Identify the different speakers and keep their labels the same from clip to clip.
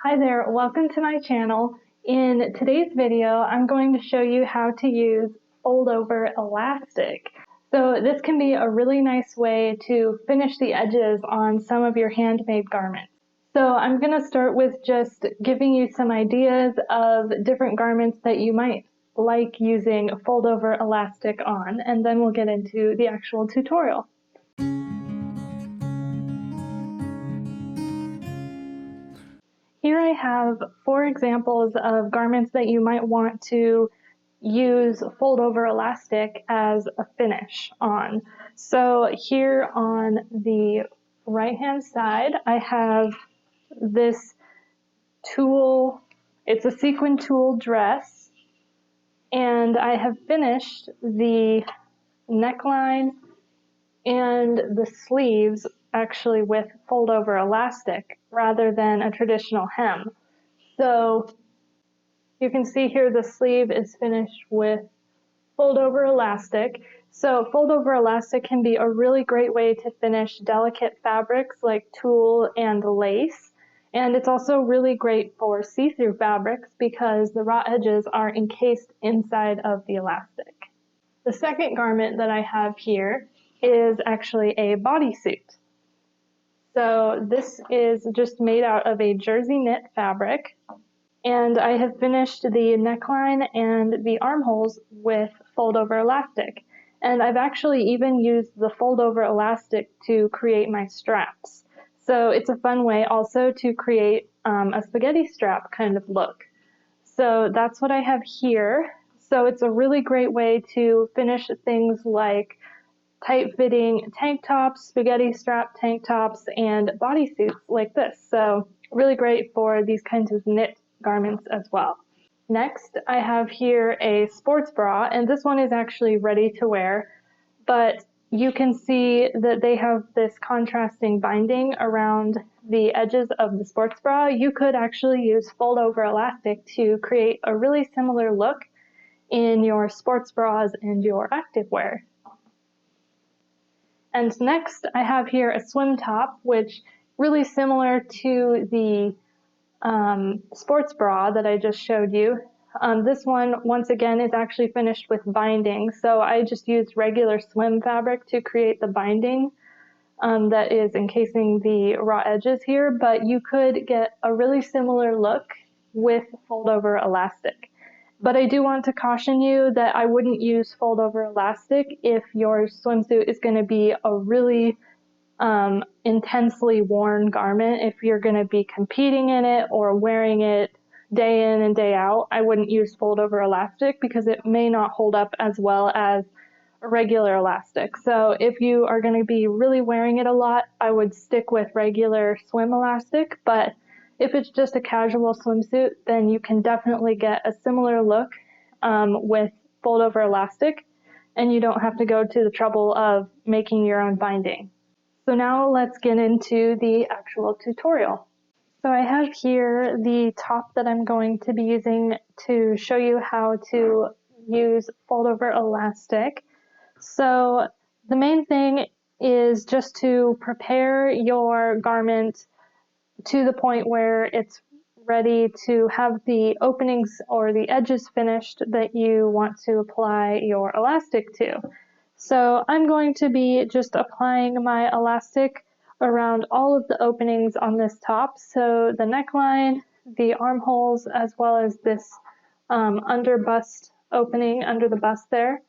Speaker 1: Hi there, welcome to my channel. In today's video, I'm going to show you how to use fold over elastic. So this can be a really nice way to finish the edges on some of your handmade garments. So I'm going to start with just giving you some ideas of different garments that you might like using fold over elastic on, and then we'll get into the actual tutorial. Here I have 4 examples of garments that you might want to use fold over elastic as a finish on. So here on the right hand side I have this tulle, it's a sequin tulle dress, and I have finished the neckline and the sleeves actually with fold over elastic rather than a traditional hem. So you can see here the sleeve is finished with fold over elastic. So fold over elastic can be a really great way to finish delicate fabrics like tulle and lace. And it's also really great for see-through fabrics because the raw edges are encased inside of the elastic. The second garment that I have here is actually a bodysuit. So this is just made out of a jersey knit fabric, and I have finished the neckline and the armholes with fold over elastic. And I've actually even used the fold over elastic to create my straps. So it's a fun way also to create a spaghetti strap kind of look. So that's what I have here. So it's a really great way to finish things like tight-fitting tank tops, spaghetti strap tank tops, and bodysuits like this. So really great for these kinds of knit garments as well. Next, I have here a sports bra, and this one is actually ready to wear, but you can see that they have this contrasting binding around the edges of the sports bra. You could actually use fold over elastic to create a really similar look in your sports bras and your activewear. And next I have here a swim top, which really similar to the sports bra that I just showed you. This one, once again, is actually finished with binding. So I just used regular swim fabric to create the binding that is encasing the raw edges here, but you could get a really similar look with fold over elastic. But I do want to caution you that I wouldn't use fold over elastic if your swimsuit is going to be a really intensely worn garment. If you're going to be competing in it or wearing it day in and day out, I wouldn't use fold over elastic because it may not hold up as well as a regular elastic. So if you are going to be really wearing it a lot, I would stick with regular swim elastic, but if it's just a casual swimsuit, then you can definitely get a similar look with fold over elastic, and you don't have to go to the trouble of making your own binding. So now let's get into the actual tutorial. So I have here the top that I'm going to be using to show you how to use fold over elastic. So the main thing is just to prepare your garment to the point where it's ready to have the openings or the edges finished that you want to apply your elastic to. So I'm going to be just applying my elastic around all of the openings on this top. So the neckline, the armholes, as well as this under bust opening under the bust there.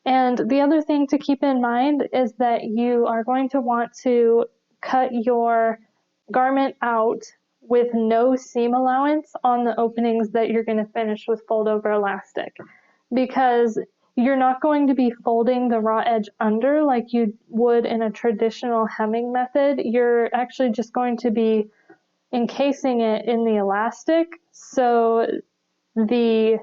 Speaker 1: And the other thing to keep in mind is that you are going to want to cut your garment out with no seam allowance on the openings that you're going to finish with fold over elastic, because you're not going to be folding the raw edge under like you would in a traditional hemming method. You're actually just going to be encasing it in the elastic, so the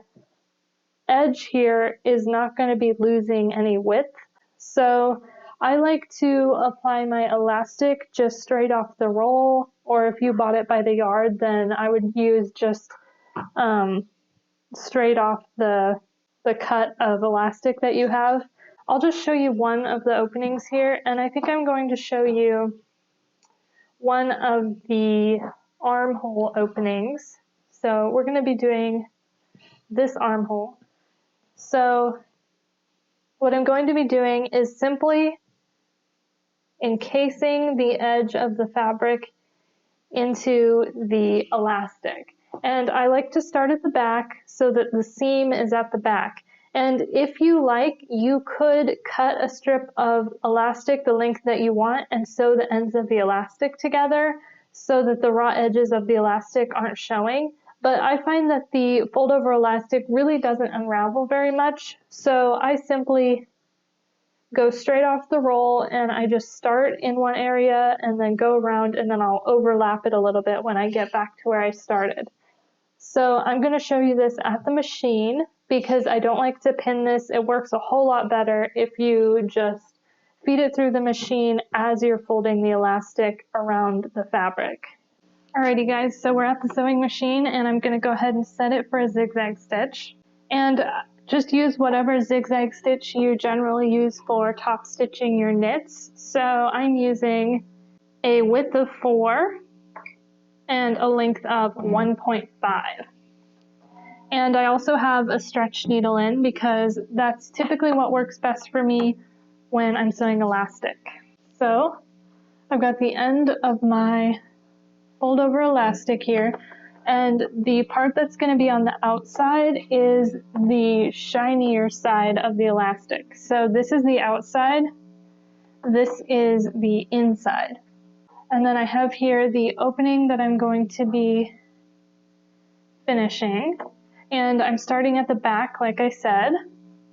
Speaker 1: edge here is not going to be losing any width. So I like to apply my elastic just straight off the roll, or if you bought it by the yard, then I would use just straight off the cut of elastic that you have. I'll just show you one of the openings here, and I think I'm going to show you one of the armhole openings. So we're going to be doing this armhole. So what I'm going to be doing is simply encasing the edge of the fabric into the elastic. And I like to start at the back so that the seam is at the back. And if you like, you could cut a strip of elastic the length that you want and sew the ends of the elastic together so that the raw edges of the elastic aren't showing. But I find that the fold over elastic really doesn't unravel very much. So I simply go straight off the roll and I just start in one area and then go around and then I'll overlap it a little bit when I get back to where I started. So I'm going to show you this at the machine because I don't like to pin this. It works a whole lot better if you just feed it through the machine as you're folding the elastic around the fabric. Alrighty guys, so we're at the sewing machine and I'm going to go ahead and set it for a zigzag stitch. And just use whatever zigzag stitch you generally use for top stitching your knits. So I'm using a width of 4 and a length of 1.5. And I also have a stretch needle in because that's typically what works best for me when I'm sewing elastic. So I've got the end of my fold over elastic here. And the part that's going to be on the outside is the shinier side of the elastic. So this is the outside, this is the inside. And then I have here the opening that I'm going to be finishing. And I'm starting at the back, like I said.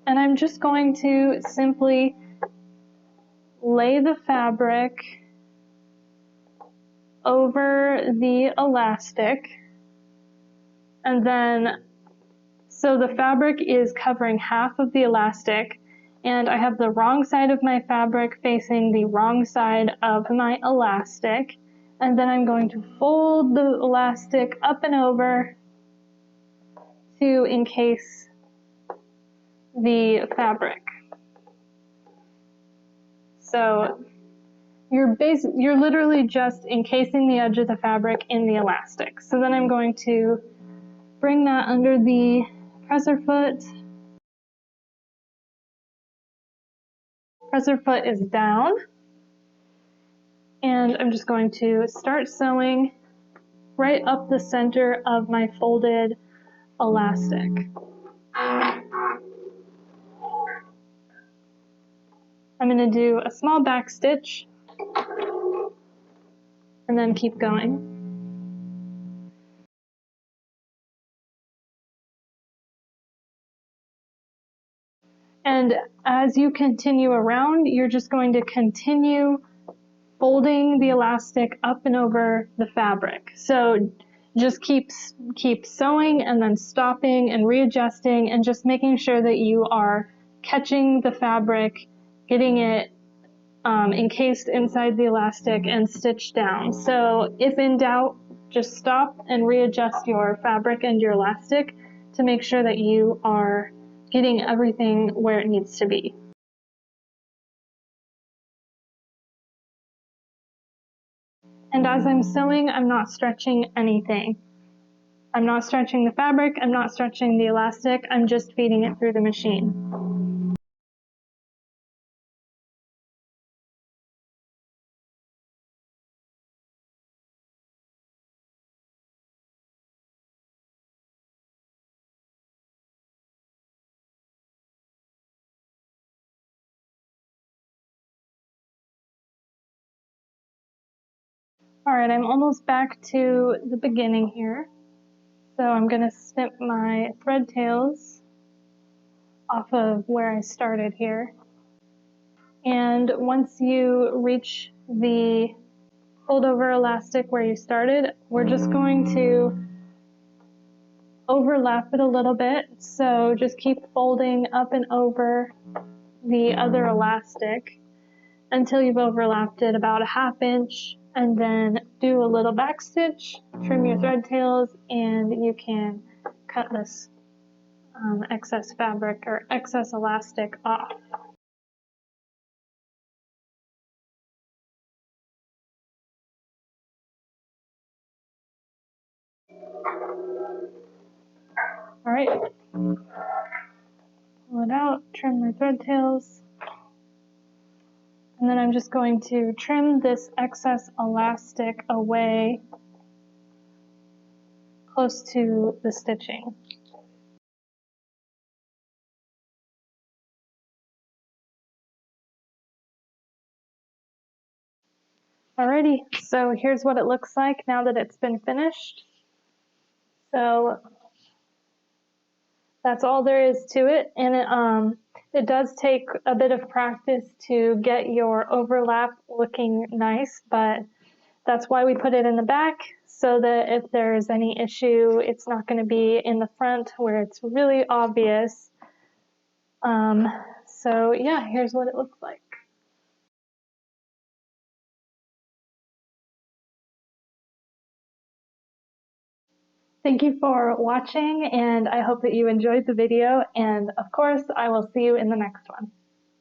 Speaker 1: And I'm just going to simply lay the fabric over the elastic. And then, so the fabric is covering half of the elastic, and I have the wrong side of my fabric facing the wrong side of my elastic, and then I'm going to fold the elastic up and over to encase the fabric. So you're literally just encasing the edge of the fabric in the elastic. So then I'm going to bring that under the presser foot. Presser foot is down. And I'm just going to start sewing right up the center of my folded elastic. I'm going to do a small back stitch and then keep going. And as you continue around, you're just going to continue folding the elastic up and over the fabric. So just keep sewing and then stopping and readjusting and just making sure that you are catching the fabric, getting it encased inside the elastic and stitched down. So if in doubt, just stop and readjust your fabric and your elastic to make sure that you are getting everything where it needs to be. And as I'm sewing, I'm not stretching anything. I'm not stretching the fabric, I'm not stretching the elastic, I'm just feeding it through the machine. Alright, I'm almost back to the beginning here. So I'm going to snip my thread tails off of where I started here. And once you reach the fold over elastic where you started, we're just going to overlap it a little bit. So just keep folding up and over the other elastic until you've overlapped it about a ½ inch, and then do a little back stitch, trim your thread tails, and you can cut this excess fabric or excess elastic off. All right, pull it out, trim my thread tails. And then I'm just going to trim this excess elastic away close to the stitching. Alrighty, so here's what it looks like now that it's been finished. So that's all there is to it, and it does take a bit of practice to get your overlap looking nice, but that's why we put it in the back, so that if there's any issue, it's not going to be in the front where it's really obvious. So yeah, here's what it looks like. Thank you for watching, and I hope that you enjoyed the video, and of course, I will see you in the next one.